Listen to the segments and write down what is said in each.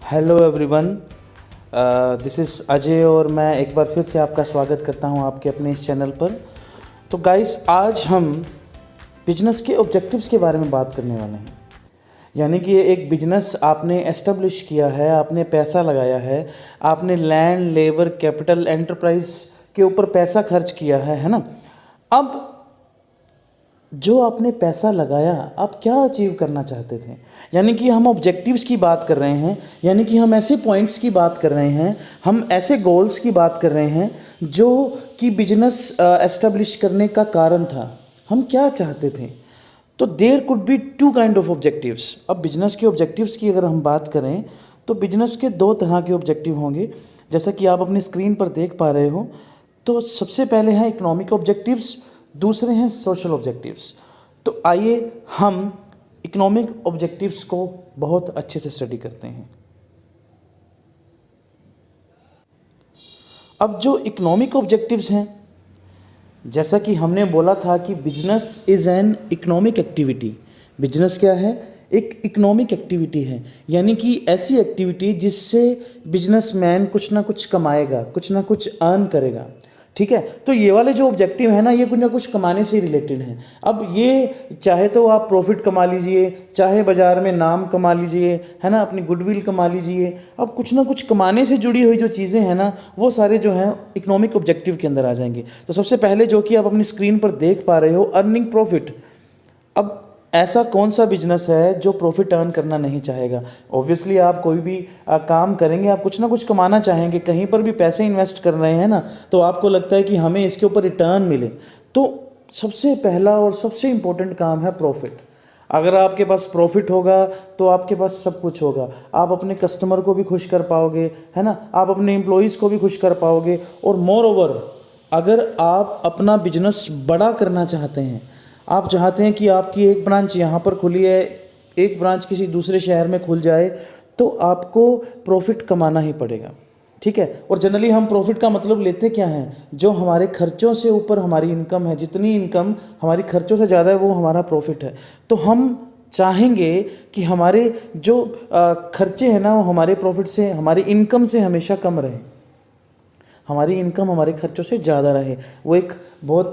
Hello everyone, this is Ajay और मैं एक बार फिर से आपका स्वागत करता हूं आपके अपने इस चैनल पर। तो गाइस, आज हम बिजनेस के ऑब्जेक्टिव्स के बारे में बात करने वाले हैं। यानी कि एक बिजनेस आपने एस्टेब्लिश किया है, आपने पैसा लगाया है, आपने लैंड, लेबर, कैपिटल, एंटरप्राइज के ऊपर पैसा खर्च किया है ना। अब जो आपने पैसा लगाया, आप क्या अचीव करना चाहते थे? यानी कि हम ऑब्जेक्टिव्स की बात कर रहे हैं, यानी कि हम ऐसे पॉइंट्स की बात कर रहे हैं, हम ऐसे गोल्स की बात कर रहे हैं जो कि बिजनेस एस्टेब्लिश करने का कारण था। हम क्या चाहते थे? तो there could be two kind of objectives. अब बिजनेस के ऑब्जेक्टिव्स की अगर हम बात करें तो बिजनेस के दो तरह के ऑब्जेक्टिव होंगे, जैसा कि आप अपनी स्क्रीन पर देख पा रहे हो। तो सबसे पहले हैं इकोनॉमिक ऑब्जेक्टिव्स, दूसरे हैं सोशल ऑब्जेक्टिव्स। तो आइए हम इकोनॉमिक ऑब्जेक्टिव्स को बहुत अच्छे से स्टडी करते हैं। अब जो इकोनॉमिक ऑब्जेक्टिव्स हैं, जैसा कि हमने बोला था कि business is an economic activity. Business क्या है? एक इकोनॉमिक एक्टिविटी है, यानी कि ऐसी एक्टिविटी जिससे बिजनेसमैन कुछ ना कुछ कमाएगा, कुछ ना कुछ अर्न करेगा। ठीक है, तो ये वाले जो ऑब्जेक्टिव है ना, ये कुछ ना कुछ कमाने से रिलेटेड हैं। अब ये चाहे तो आप प्रॉफिट कमा लीजिए, चाहे बाज़ार में नाम कमा लीजिए, है ना, अपनी गुडविल कमा लीजिए। अब कुछ ना कुछ कमाने से जुड़ी हुई जो चीज़ें हैं ना, वो सारे जो हैं इकोनॉमिक ऑब्जेक्टिव के अंदर आ जाएंगे। तो सबसे पहले जो कि आप अपनी स्क्रीन पर देख पा रहे हो, अर्निंग प्रॉफिट। अब ऐसा कौन सा बिजनेस है जो प्रॉफिट अर्न करना नहीं चाहेगा? ऑब्वियसली आप कोई भी काम करेंगे, आप कुछ ना कुछ कमाना चाहेंगे। कहीं पर भी पैसे इन्वेस्ट कर रहे हैं ना, तो आपको लगता है कि हमें इसके ऊपर रिटर्न मिले। तो सबसे पहला और सबसे इम्पोर्टेंट काम है प्रॉफिट। अगर आपके पास प्रॉफिट होगा तो आपके पास सब कुछ होगा। आप अपने कस्टमर को भी खुश कर पाओगे, है ना, आप अपने एम्प्लॉयज़ को भी खुश कर पाओगे। और मोर ओवर, अगर आप अपना बिजनेस बड़ा करना चाहते हैं, आप चाहते हैं कि आपकी एक ब्रांच यहाँ पर खुली है, एक ब्रांच किसी दूसरे शहर में खुल जाए, तो आपको प्रॉफिट कमाना ही पड़ेगा। ठीक है, और जनरली हम प्रॉफिट का मतलब लेते क्या हैं? जो हमारे खर्चों से ऊपर हमारी इनकम है, जितनी इनकम हमारी खर्चों से ज़्यादा है, वो हमारा प्रॉफिट है। तो हम चाहेंगे कि हमारे जो खर्चे हैं ना, वो हमारे प्रॉफिट से, हमारी इनकम से हमेशा कम रहे, हमारी इनकम हमारे खर्चों से ज़्यादा रहे। वो एक बहुत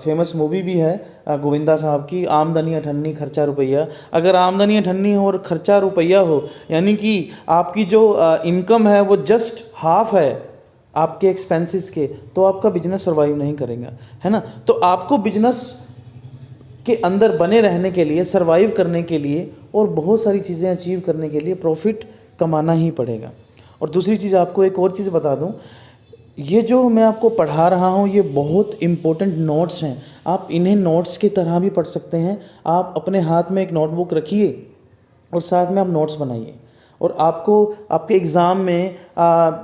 फेमस मूवी भी है गोविंदा साहब की, आमदनी अठन्नी खर्चा रुपया। अगर आमदनी अठन्नी हो और खर्चा रुपया हो, यानी कि आपकी जो इनकम है वो जस्ट हाफ है आपके एक्सपेंसेस के, तो आपका बिजनेस सर्वाइव नहीं करेगा, है ना। तो आपको बिजनेस के अंदर बने रहने के लिए, सर्वाइव करने के लिए और बहुत सारी चीज़ें अचीव करने के लिए प्रॉफिट कमाना ही पड़ेगा। और दूसरी चीज़, आपको एक और चीज़ बता दूं, ये जो मैं आपको पढ़ा रहा हूँ, ये बहुत इम्पोर्टेंट नोट्स हैं। आप इन्हें नोट्स की तरह भी पढ़ सकते हैं। आप अपने हाथ में एक नोटबुक रखिए और साथ में आप नोट्स बनाइए, और आपको आपके एग्ज़ाम में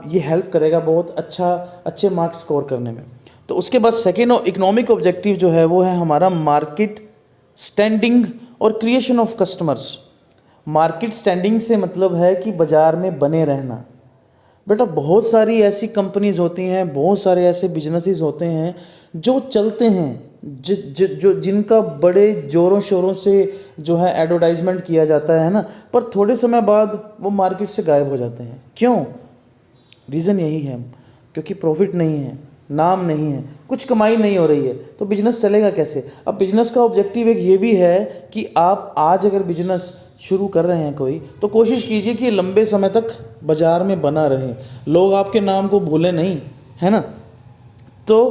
ये हेल्प करेगा बहुत अच्छे मार्क्स स्कोर करने में। तो उसके बाद सेकेंड इकोनॉमिक ऑब्जेक्टिव जो है वो है हमारा मार्केट स्टैंडिंग और creation of customers. Market standing से मतलब है कि बाज़ार में बने रहना। बेटा, बहुत सारी ऐसी कंपनीज होती हैं, बहुत सारे ऐसे बिजनेसेस होते हैं जो चलते हैं, जो जिनका बड़े ज़ोरों शोरों से जो है एडवर्टाइजमेंट किया जाता है ना, पर थोड़े समय बाद वो मार्केट से गायब हो जाते हैं। क्यों? रीज़न यही है, क्योंकि प्रॉफिट नहीं है, नाम नहीं है, कुछ कमाई नहीं हो रही है, तो बिजनेस चलेगा कैसे? अब बिजनेस का ऑब्जेक्टिव एक ये भी है कि आप आज अगर बिजनेस शुरू कर रहे हैं कोई, तो कोशिश कीजिए कि लंबे समय तक बाज़ार में बना रहे, लोग आपके नाम को भूलें नहीं, है ना। तो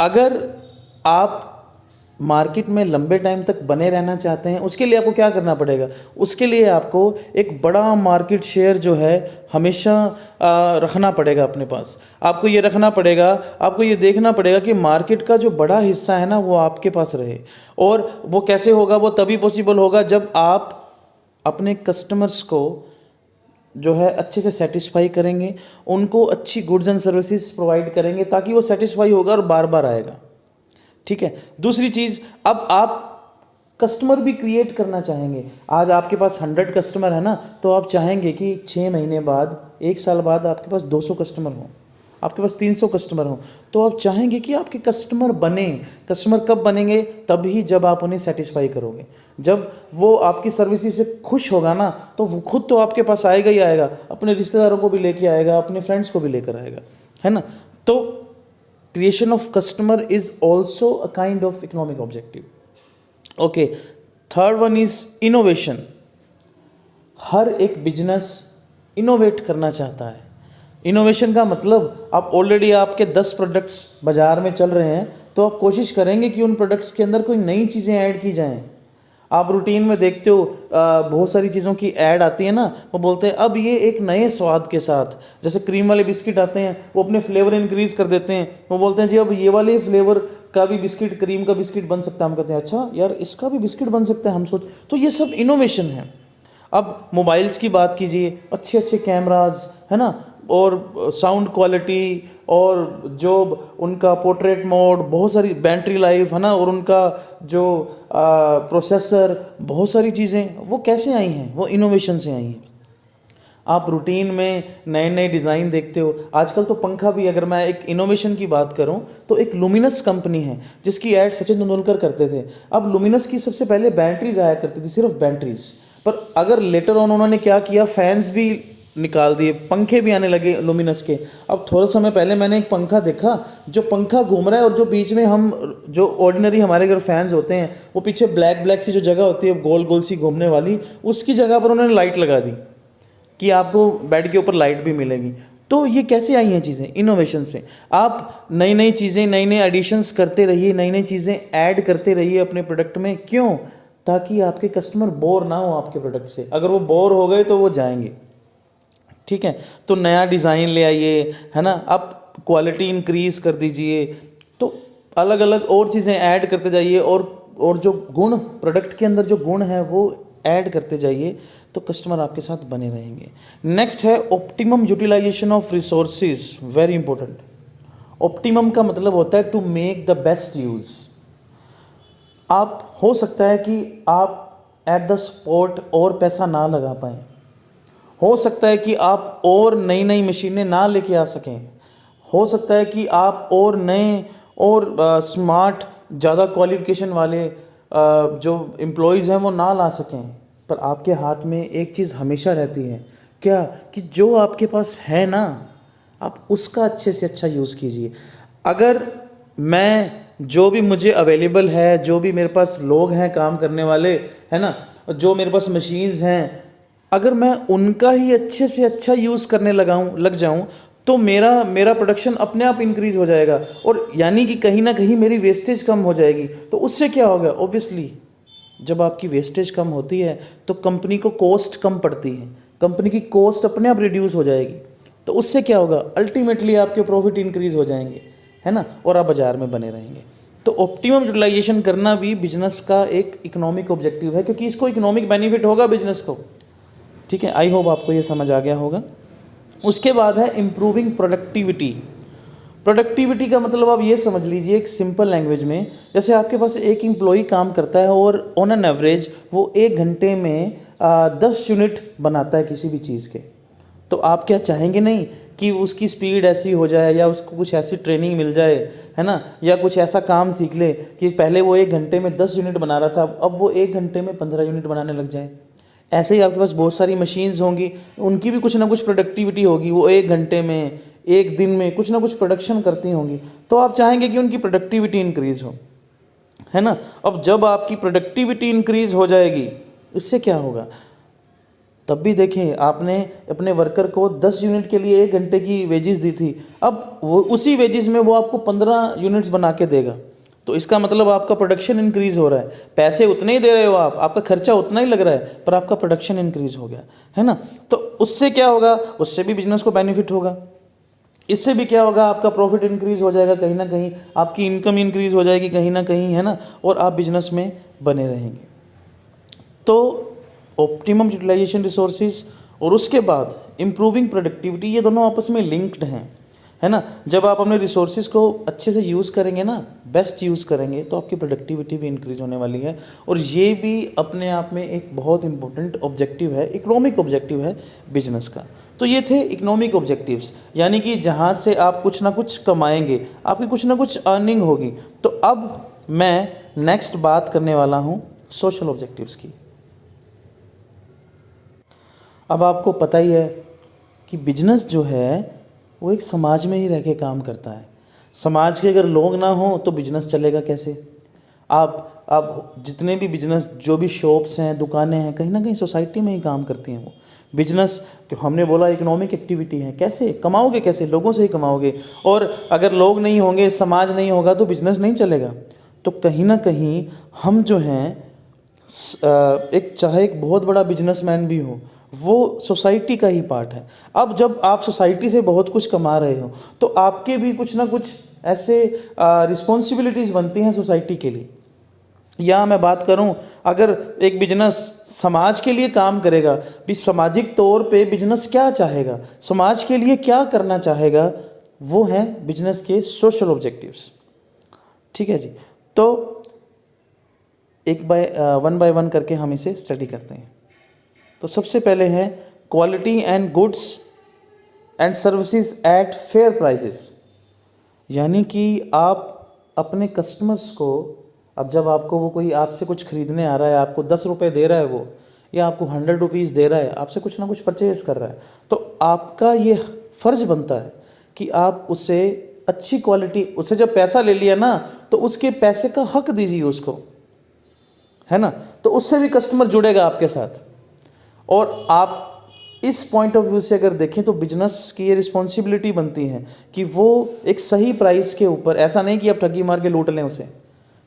अगर आप मार्केट में लंबे टाइम तक बने रहना चाहते हैं, उसके लिए आपको क्या करना पड़ेगा? उसके लिए आपको एक बड़ा मार्केट शेयर जो है हमेशा रखना पड़ेगा अपने पास। आपको ये रखना पड़ेगा, आपको ये देखना पड़ेगा कि मार्केट का जो बड़ा हिस्सा है ना, वो आपके पास रहे। और वो कैसे होगा? वो तभी पॉसिबल होगा जब आप अपने कस्टमर्स को जो है अच्छे से सेटिस्फाई करेंगे, उनको अच्छी गुड्स एंड सर्विसेज प्रोवाइड करेंगे, ताकि वो सेटिस्फाई होगा और बार बार आएगा। ठीक है। दूसरी चीज़, अब आप कस्टमर भी क्रिएट करना चाहेंगे। आज आपके पास 100 कस्टमर है ना, तो आप चाहेंगे कि 6 महीने बाद, 1 साल बाद आपके पास 200 कस्टमर हों। आपके पास 300 कस्टमर हो, तो आप चाहेंगे कि आपके कस्टमर बने। कस्टमर कब बनेंगे? तभी जब आप उन्हें सेटिस्फाई करोगे। जब वो आपकी सर्विसेज से खुश होगा ना, तो वो खुद तो आपके पास आएगा ही आएगा, अपने रिश्तेदारों को भी लेके आएगा, अपने फ्रेंड्स को भी लेकर आएगा, है ना। तो creation of customer is also a kind of economic objective. Okay, third one is innovation. हर एक बिजनेस इनोवेट करना चाहता है। इनोवेशन का मतलब, आप ऑलरेडी आपके 10 प्रोडक्ट्स बाज़ार में चल रहे हैं, तो आप कोशिश करेंगे कि उन प्रोडक्ट्स के अंदर कोई नई चीज़ें ऐड की जाएं। आप रूटीन में देखते हो बहुत सारी चीज़ों की ऐड आती है ना, वो बोलते हैं अब ये एक नए स्वाद के साथ, जैसे क्रीम वाले बिस्किट आते हैं, वो अपने फ्लेवर इंक्रीज कर देते हैं, वो बोलते हैं जी अब ये वाले फ्लेवर का भी बिस्किट, क्रीम का बिस्किट बन सकता है। हम कहते हैं अच्छा यार इसका भी बिस्किट बन सकता है, हम सोच, तो ये सब इनोवेशन है। अब मोबाइल्स की बात कीजिए, अच्छे अच्छे कैमराज, है ना, और साउंड क्वालिटी, और जो उनका पोर्ट्रेट मोड, बहुत सारी बैटरी लाइफ, है ना, और उनका जो प्रोसेसर, बहुत सारी चीज़ें वो कैसे आई हैं? वो इनोवेशन से आई हैं। आप रूटीन में नए नए डिज़ाइन देखते हो। आजकल तो पंखा भी, अगर मैं एक इनोवेशन की बात करूं, तो एक लुमिनस कंपनी है जिसकी ऐड सचिन तेंदुलकर करते थे। अब लुमिनस की सबसे पहले बैटरीज आया करती थी, सिर्फ बैटरीज, पर अगर लेटर ऑन उन्होंने क्या किया, फैंस भी निकाल दिए, पंखे भी आने लगे लुमिनस के। अब थोड़ा समय पहले मैंने एक पंखा देखा, जो पंखा घूम रहा है, और जो बीच में हम जो ऑर्डिनरी हमारे घर फैंस होते हैं, वो पीछे ब्लैक ब्लैक सी जो जगह होती है गोल गोल सी घूमने वाली, उसकी जगह पर उन्होंने लाइट लगा दी कि आपको बेड के ऊपर लाइट भी मिलेगी। तो ये कैसे आई हैं चीज़ें? इनोवेशन से। आप नई नई चीज़ें, नई नई एडिशंस करते रहिए, नई नई चीज़ें ऐड करते रहिए अपने प्रोडक्ट में। क्यों? ताकि आपके कस्टमर बोर ना हो आपके प्रोडक्ट से। अगर वो बोर हो गए तो वो जाएंगे, ठीक है। तो नया डिज़ाइन ले आइए, है ना, आप क्वालिटी इंक्रीज़ कर दीजिए, तो अलग अलग और चीज़ें ऐड करते जाइए, और जो गुण प्रोडक्ट के अंदर जो गुण है वो ऐड करते जाइए, तो कस्टमर आपके साथ बने रहेंगे। नेक्स्ट है optimum utilisation of resources, very important. Optimum का मतलब होता है to make the best use. आप, हो सकता है कि आप एट द स्पॉट और पैसा ना लगा पाएँ, हो सकता है कि आप और नई नई मशीनें ना लेके आ सकें, हो सकता है कि आप और नए और स्मार्ट, ज़्यादा क्वालिफिकेशन वाले जो एम्प्लॉयज़ हैं वो ना ला सकें, पर आपके हाथ में एक चीज़ हमेशा रहती है, क्या? कि जो आपके पास है ना, आप उसका अच्छे से अच्छा यूज़ कीजिए। अगर मैं, जो भी मुझे अवेलेबल है, जो भी मेरे पास लोग हैं काम करने वाले, है ना, जो मेरे पास मशीन्स हैं, अगर मैं उनका ही अच्छे से अच्छा यूज़ करने लग जाऊं, तो मेरा प्रोडक्शन अपने आप इंक्रीज़ हो जाएगा, और यानी कि कहीं ना कहीं मेरी वेस्टेज कम हो जाएगी। तो उससे क्या होगा? ऑब्वियसली जब आपकी वेस्टेज कम होती है तो कंपनी को कॉस्ट कम पड़ती है, कंपनी की कॉस्ट अपने आप रिड्यूस हो जाएगी। तो उससे क्या होगा? अल्टीमेटली आपके प्रॉफिट इंक्रीज़ हो जाएंगे, है ना, और आप बाज़ार में बने रहेंगे। तो ऑप्टिमम यूटिलाइजेशन करना भी बिजनेस का एक इकोनॉमिक ऑब्जेक्टिव है, क्योंकि इसको इकोनॉमिक बेनिफिट होगा बिजनेस को, ठीक है। आई होप आपको ये समझ आ गया होगा। उसके बाद है इम्प्रूविंग प्रोडक्टिविटी। प्रोडक्टिविटी का मतलब आप ये समझ लीजिए एक सिंपल लैंग्वेज में, जैसे आपके पास एक एम्प्लॉई काम करता है और ऑन एन एवरेज वो 1 घंटे में 10 यूनिट बनाता है किसी भी चीज़ के। तो आप क्या चाहेंगे नहीं कि उसकी स्पीड ऐसी हो जाए, या उसको कुछ ऐसी ट्रेनिंग मिल जाए, है ना, या कुछ ऐसा काम सीख ले कि पहले वो 1 घंटे में 10 यूनिट बना रहा था, अब वो 1 घंटे में 15 यूनिट बनाने लग जाए। ऐसे ही आपके पास बहुत सारी मशीन्स होंगी, उनकी भी कुछ ना कुछ प्रोडक्टिविटी होगी, वो 1 घंटे में, 1 दिन में कुछ ना कुछ प्रोडक्शन करती होंगी, तो आप चाहेंगे कि उनकी प्रोडक्टिविटी इंक्रीज़ हो, है ना। अब जब आपकी प्रोडक्टिविटी इंक्रीज़ हो जाएगी, इससे क्या होगा? तब भी देखें, आपने अपने वर्कर को 10 यूनिट के लिए 1 घंटे की वेजेस दी थी, अब वो उसी वेजेस में वो आपको 15 यूनिट्स बना के देगा। तो इसका मतलब आपका प्रोडक्शन इंक्रीज़ हो रहा है, पैसे उतने ही दे रहे हो आप, आपका खर्चा उतना ही लग रहा है, पर आपका प्रोडक्शन इंक्रीज़ हो गया, है ना। तो उससे क्या होगा? उससे भी बिजनेस को बेनिफिट होगा। इससे भी क्या होगा? आपका प्रॉफिट इंक्रीज़ हो जाएगा, कहीं ना कहीं आपकी इनकम इंक्रीज़ हो जाएगी कहीं ना कहीं, है ना, और आप बिजनेस में बने रहेंगे। तो ऑप्टिमम यूटिलाइजेशन रिसोर्सेज और उसके बाद इम्प्रूविंग प्रोडक्टिविटी, ये दोनों आपस में लिंक्ड हैं, है ना। जब आप अपने रिसोर्सेज को अच्छे से यूज़ करेंगे ना, बेस्ट यूज़ करेंगे, तो आपकी प्रोडक्टिविटी भी इंक्रीज़ होने वाली है। और ये भी अपने आप में एक बहुत इंपॉर्टेंट ऑब्जेक्टिव है, इकोनॉमिक ऑब्जेक्टिव है बिजनेस का। तो ये थे इकोनॉमिक ऑब्जेक्टिव्स, यानी कि जहाँ से आप कुछ ना कुछ कमाएंगे, आपकी कुछ ना कुछ अर्निंग होगी। तो अब मैं नेक्स्ट बात करने वाला हूँ सोशल ऑब्जेक्टिव्स की। अब आपको पता ही है कि बिजनेस जो है वो एक समाज में ही रह के काम करता है। समाज के अगर लोग ना हो तो बिजनेस चलेगा कैसे? आप जितने भी बिजनेस, जो भी शॉप्स हैं, दुकानें हैं, कहीं ना कहीं सोसाइटी में ही काम करती हैं वो। बिजनेस हमने बोला इकोनॉमिक एक्टिविटी है, कैसे कमाओगे? कैसे? लोगों से ही कमाओगे। और अगर लोग नहीं होंगे, समाज नहीं होगा तो बिजनेस नहीं चलेगा। तो कहीं ना कहीं हम जो हैं चाहे एक बहुत बड़ा बिजनेसमैन भी हो, वो सोसाइटी का ही पार्ट है। अब जब आप सोसाइटी से बहुत कुछ कमा रहे हो तो आपके भी कुछ ना कुछ ऐसे रिस्पॉन्सिबिलिटीज़ बनती हैं सोसाइटी के लिए। या मैं बात करूं, अगर एक बिजनेस समाज के लिए काम करेगा, भी सामाजिक तौर पे बिजनेस क्या चाहेगा, समाज के लिए क्या करना चाहेगा, वो हैं बिजनेस के सोशल ऑब्जेक्टिव्स। ठीक है जी। तो वन बाय वन करके हम इसे स्टडी करते हैं। तो सबसे पहले है quality and goods and services at fair prices, यानी कि आप अपने कस्टमर्स को, अब जब आपको वो कोई आपसे कुछ खरीदने आ रहा है, आपको 10 रुपये दे रहा है वो, या आपको 100 रुपीज़ दे रहा है, आपसे कुछ ना कुछ परचेज़ कर रहा है, तो आपका ये फ़र्ज़ बनता है कि आप उसे अच्छी क्वालिटी, उससे जब पैसा ले लिया ना तो उसके पैसे का हक दीजिए उसको, है ना। तो उससे भी कस्टमर जुड़ेगा आपके साथ। और आप इस पॉइंट ऑफ व्यू से अगर देखें तो बिजनेस की ये रिस्पॉन्सिबिलिटी बनती है कि वो एक सही प्राइस के ऊपर, ऐसा नहीं कि आप ठगी मार के लूट लें उसे,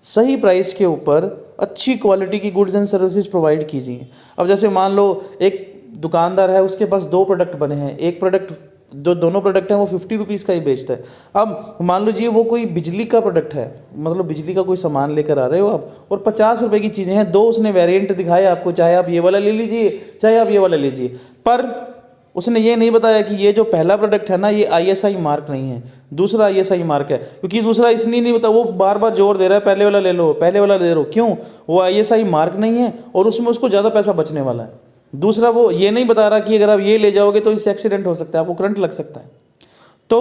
सही प्राइस के ऊपर अच्छी क्वालिटी की गुड्स एंड सर्विसेज प्रोवाइड कीजिए। अब जैसे मान लो एक दुकानदार है, उसके पास 2 प्रोडक्ट बने हैं, एक प्रोडक्ट, जो दोनों प्रोडक्ट हैं वो 50 रुपीज़ का ही बेचता है। अब मान लीजिए वो कोई बिजली का प्रोडक्ट है, मतलब बिजली का कोई सामान लेकर आ रहे हो आप, और 50 रुपये की चीज़ें हैं, 2 उसने वेरिएंट दिखाए आपको, चाहे आप ये वाला ले लीजिए, चाहे आप ये वाला लीजिए, पर उसने ये नहीं बताया कि ये जो पहला प्रोडक्ट है ना, ये ISI मार्क नहीं है, दूसरा ISI मार्क है। क्योंकि दूसरा इसलिए नहीं बता, वो बार बार जोर दे रहा है पहले वाला ले लो, पहले वाला ले लो। क्यों? वो ISI मार्क नहीं है और उसमें उसको ज़्यादा पैसा बचने वाला है। दूसरा वो ये नहीं बता रहा कि अगर आप ये ले जाओगे तो इससे एक्सीडेंट हो सकता है, आपको करंट लग सकता है। तो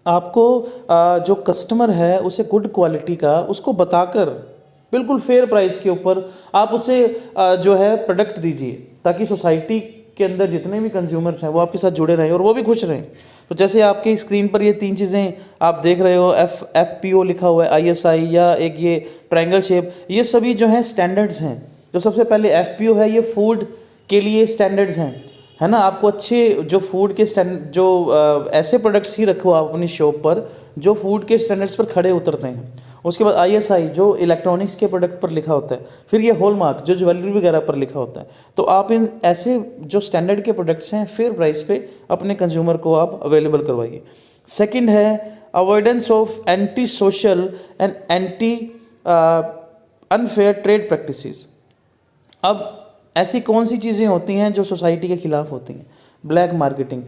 आपको जो कस्टमर है उसे गुड क्वालिटी का उसको बताकर बिल्कुल फेयर प्राइस के ऊपर आप उसे जो है प्रोडक्ट दीजिए, ताकि सोसाइटी के अंदर जितने भी कंज्यूमर्स हैं वो आपके साथ जुड़े रहें और वो भी खुश रहें। तो जैसे आपके स्क्रीन पर ये 3 चीज़ें आप देख रहे हो, FPO लिखा हुआ है, ISI, या एक ये ट्रायंगल शेप, ये सभी जो हैं स्टैंडर्ड्स हैं। जो सबसे पहले FPO है, ये फूड के लिए स्टैंडर्ड्स हैं, है ना। आपको अच्छे जो फूड के ऐसे प्रोडक्ट्स ही रखो आप अपनी शॉप पर जो फूड के स्टैंडर्ड्स पर खड़े उतरते हैं। उसके बाद ISI जो इलेक्ट्रॉनिक्स के प्रोडक्ट पर लिखा होता है। फिर ये हॉलमार्क जो ज्वेलरी वगैरह पर लिखा होता है। तो आप इन ऐसे जो स्टैंडर्ड के प्रोडक्ट्स हैं फेयर प्राइस पे अपने कंज्यूमर को आप अवेलेबल करवाइए। सेकंड है avoidance of anti social and anti unfair trade practices. अब ऐसी कौन सी चीज़ें होती हैं जो सोसाइटी के खिलाफ होती हैं? Black marketing.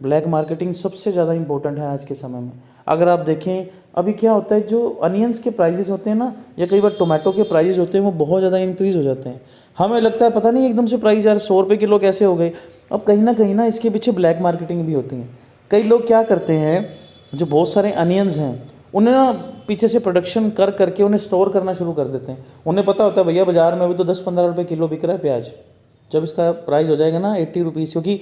ब्लैक मार्केटिंग सबसे ज़्यादा इंपॉर्टेंट है आज के समय में। अगर आप देखें अभी क्या होता है, जो अनियंस के प्राइजेस होते हैं ना, या कई बार टोमेटो के प्राइजेस होते हैं, वो बहुत ज़्यादा इंक्रीज़ हो जाते हैं। हमें लगता है पता नहीं एकदम से प्राइस यार 100 रुपये किलो कैसे हो गए। अब कहीं ना इसके पीछे ब्लैक मार्केटिंग भी होती है। कई लोग क्या करते हैं, जो बहुत सारे अनियंस हैं उन्हें ना पीछे से प्रोडक्शन कर करके उन्हें स्टोर करना शुरू कर देते हैं। उन्हें पता होता है भैया बाज़ार में अभी तो 10-15 रुपये किलो बिक रहा है प्याज, जब इसका प्राइस हो जाएगा ना 80 रुपीज़, क्योंकि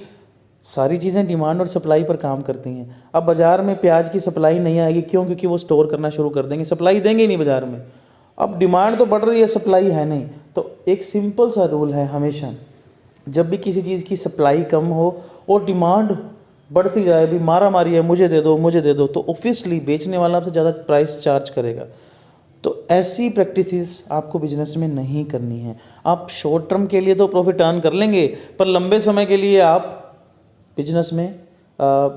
सारी चीज़ें डिमांड और सप्लाई पर काम करती हैं। अब बाज़ार में प्याज की सप्लाई नहीं आएगी, क्यों? क्योंकि वो स्टोर करना शुरू कर देंगे, सप्लाई देंगे ही नहीं बाज़ार में। अब डिमांड तो बढ़ रही है, सप्लाई है नहीं। तो एक सिंपल सा रूल है, हमेशा जब भी किसी चीज़ की सप्लाई कम हो और डिमांड बढ़ती जाए, भी मारा मारी है, मुझे दे दो मुझे दे दो, तो ऑब्वियसली बेचने वाला आपसे ज़्यादा प्राइस चार्ज करेगा। तो ऐसी प्रैक्टिसेस आपको बिजनेस में नहीं करनी है। आप शॉर्ट टर्म के लिए तो प्रॉफिट अर्न कर लेंगे, पर लंबे समय के लिए आप बिजनेस में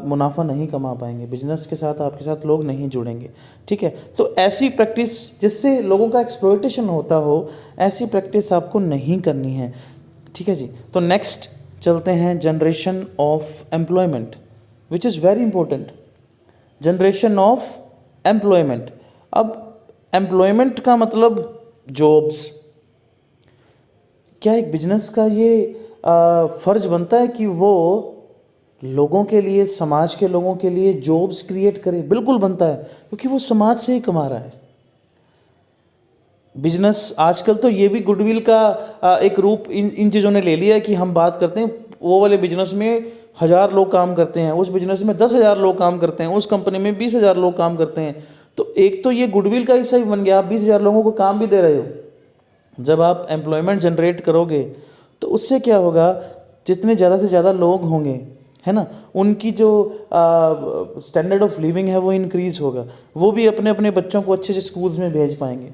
मुनाफा नहीं कमा पाएंगे। बिजनेस के साथ आपके साथ लोग नहीं जुड़ेंगे। ठीक है, तो ऐसी प्रैक्टिस जिससे लोगों का एक्सप्लॉयटेशन होता हो, ऐसी प्रैक्टिस आपको नहीं करनी है। ठीक है जी। तो नेक्स्ट चलते हैं generation of employment, which is very important. Generation of employment. अब एम्प्लॉयमेंट का मतलब जॉब्स। क्या एक बिजनेस का ये फ़र्ज बनता है कि वो लोगों के लिए, समाज के लोगों के लिए जॉब्स क्रिएट करे, बिल्कुल बनता है, क्योंकि वो समाज से ही कमा रहा है। बिजनेस आजकल तो ये भी गुडविल का एक रूप इन चीज़ों ने ले लिया है कि हम बात करते हैं वो वाले बिजनेस में 1000 लोग काम करते हैं, उस बिजनेस में 10,000 लोग काम करते हैं, उस कंपनी में 20,000 लोग काम करते हैं। तो एक तो ये गुडविल का हिस्सा ही बन गया, आप 20,000 लोगों को काम भी दे रहे हो। जब आप एम्प्लॉयमेंट जनरेट करोगे तो उससे क्या होगा, जितने ज़्यादा से ज़्यादा लोग होंगे, है ना, उनकी जो स्टैंडर्ड ऑफ लिविंग है वो इंक्रीज़ होगा, वो भी अपने अपने बच्चों को अच्छे से स्कूल्स में भेज पाएंगे।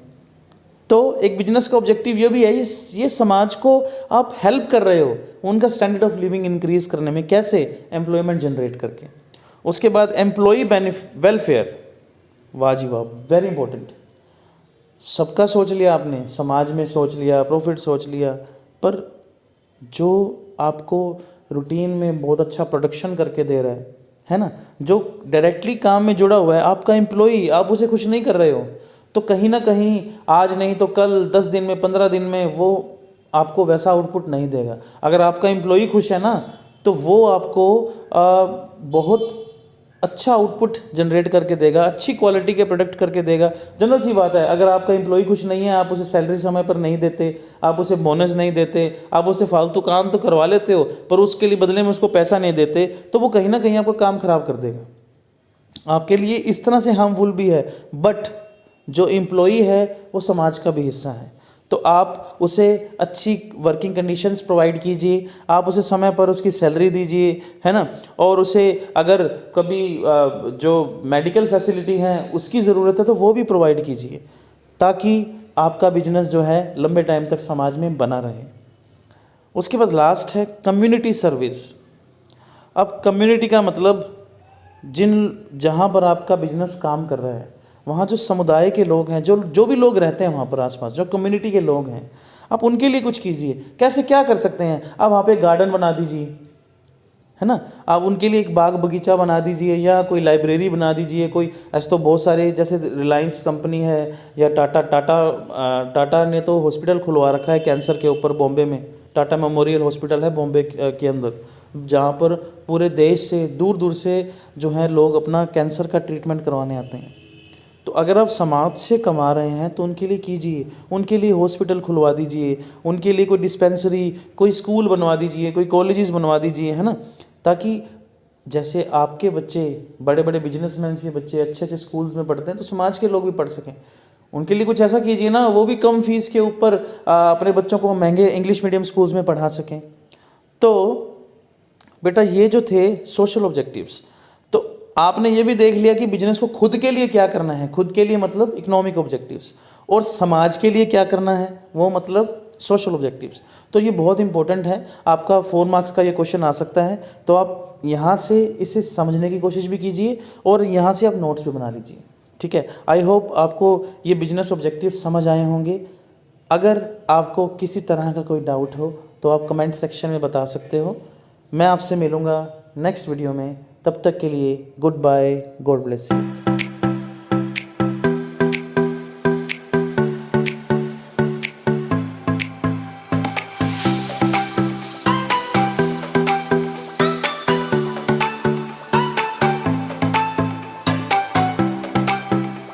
तो एक बिजनेस का ऑब्जेक्टिव ये भी है, ये समाज को आप हेल्प कर रहे हो उनका स्टैंडर्ड ऑफ लिविंग इंक्रीज करने में। कैसे? एम्प्लॉयमेंट जनरेट करके। उसके बाद एम्प्लॉई वेलफेयर, वाह जी वाह, वेरी इंपॉर्टेंट। सबका सोच लिया आपने, समाज में सोच लिया, प्रॉफिट सोच लिया, पर जो आपको रूटीन में बहुत अच्छा प्रोडक्शन करके दे रहा है ना, जो डायरेक्टली काम में जुड़ा हुआ है, आपका एम्प्लॉई, आप उसे खुश नहीं कर रहे हो, तो कहीं ना कहीं आज नहीं तो कल, 10 दिन में, 15 दिन में वो आपको वैसा आउटपुट नहीं देगा। अगर आपका एम्प्लॉई खुश है ना, तो वो आपको बहुत अच्छा आउटपुट जनरेट करके देगा, अच्छी क्वालिटी के प्रोडक्ट करके देगा। जनरल सी बात है, अगर आपका एम्प्लॉई खुश नहीं है, आप उसे सैलरी समय पर नहीं देते, आप उसे बोनस नहीं देते, आप उसे फालतू काम तो करवा लेते हो पर उसके लिए बदले में उसको पैसा नहीं देते, तो वो कहीं ना कहीं आपका काम खराब कर देगा। आपके लिए इस तरह से हार्मफुल भी है, बट जो एम्प्लॉई है वो समाज का भी हिस्सा है। तो आप उसे अच्छी वर्किंग कंडीशंस प्रोवाइड कीजिए, आप उसे समय पर उसकी सैलरी दीजिए, है ना, और उसे अगर कभी जो मेडिकल फैसिलिटी है उसकी ज़रूरत है तो वो भी प्रोवाइड कीजिए, ताकि आपका बिजनेस जो है लंबे टाइम तक समाज में बना रहे। उसके बाद लास्ट है कम्युनिटी सर्विस। अब कम्युनिटी का मतलब जहाँ पर आपका बिजनेस काम कर रहा है, वहाँ जो समुदाय के लोग हैं, जो भी लोग रहते हैं वहाँ पर आसपास, जो कम्युनिटी के लोग हैं, आप उनके लिए कुछ कीजिए। कैसे, क्या कर सकते हैं? आप वहाँ पे गार्डन बना दीजिए, है ना, आप उनके लिए एक बाग बगीचा बना दीजिए, या कोई लाइब्रेरी बना दीजिए। कोई ऐसे तो बहुत सारे, जैसे रिलायंस कंपनी है या टाटा ने तो हॉस्पिटल खुलवा रखा है कैंसर के ऊपर बॉम्बे में। टाटा मेमोरियल हॉस्पिटल है बॉम्बे के अंदर, जहाँ पर पूरे देश से, दूर दूर से जो है लोग अपना कैंसर का ट्रीटमेंट करवाने आते हैं। तो अगर आप समाज से कमा रहे हैं तो उनके लिए कीजिए, उनके लिए हॉस्पिटल खुलवा दीजिए, उनके लिए कोई डिस्पेंसरी, कोई स्कूल बनवा दीजिए, कोई कॉलेजेस बनवा दीजिए, है ना, ताकि जैसे आपके बच्चे, बड़े बड़े बिजनेसमैन के बच्चे अच्छे अच्छे स्कूल्स में पढ़ते हैं, तो समाज के लोग भी पढ़ सकें। उनके लिए कुछ ऐसा कीजिए ना, वो भी कम फीस के ऊपर अपने बच्चों को महंगे इंग्लिश मीडियम स्कूल्स में पढ़ा सकें। तो बेटा ये जो थे सोशल ऑब्जेक्टिव्स, तो आपने ये भी देख लिया कि बिजनेस को खुद के लिए क्या करना है, खुद के लिए मतलब इकोनॉमिक ऑब्जेक्टिव्स, और समाज के लिए क्या करना है वो मतलब सोशल ऑब्जेक्टिव्स। तो ये बहुत इंपॉर्टेंट है, आपका 4 मार्क्स का ये क्वेश्चन आ सकता है, तो आप यहाँ से इसे समझने की कोशिश भी कीजिए और यहाँ से आप नोट्स भी बना लीजिए। ठीक है, आई होप आपको ये बिजनेस ऑब्जेक्टिव समझ आए होंगे। अगर आपको किसी तरह का कोई डाउट हो तो आप कमेंट सेक्शन में बता सकते हो। मैं आपसे मिलूँगा नेक्स्ट वीडियो में, तब तक के लिए goodbye, God bless you.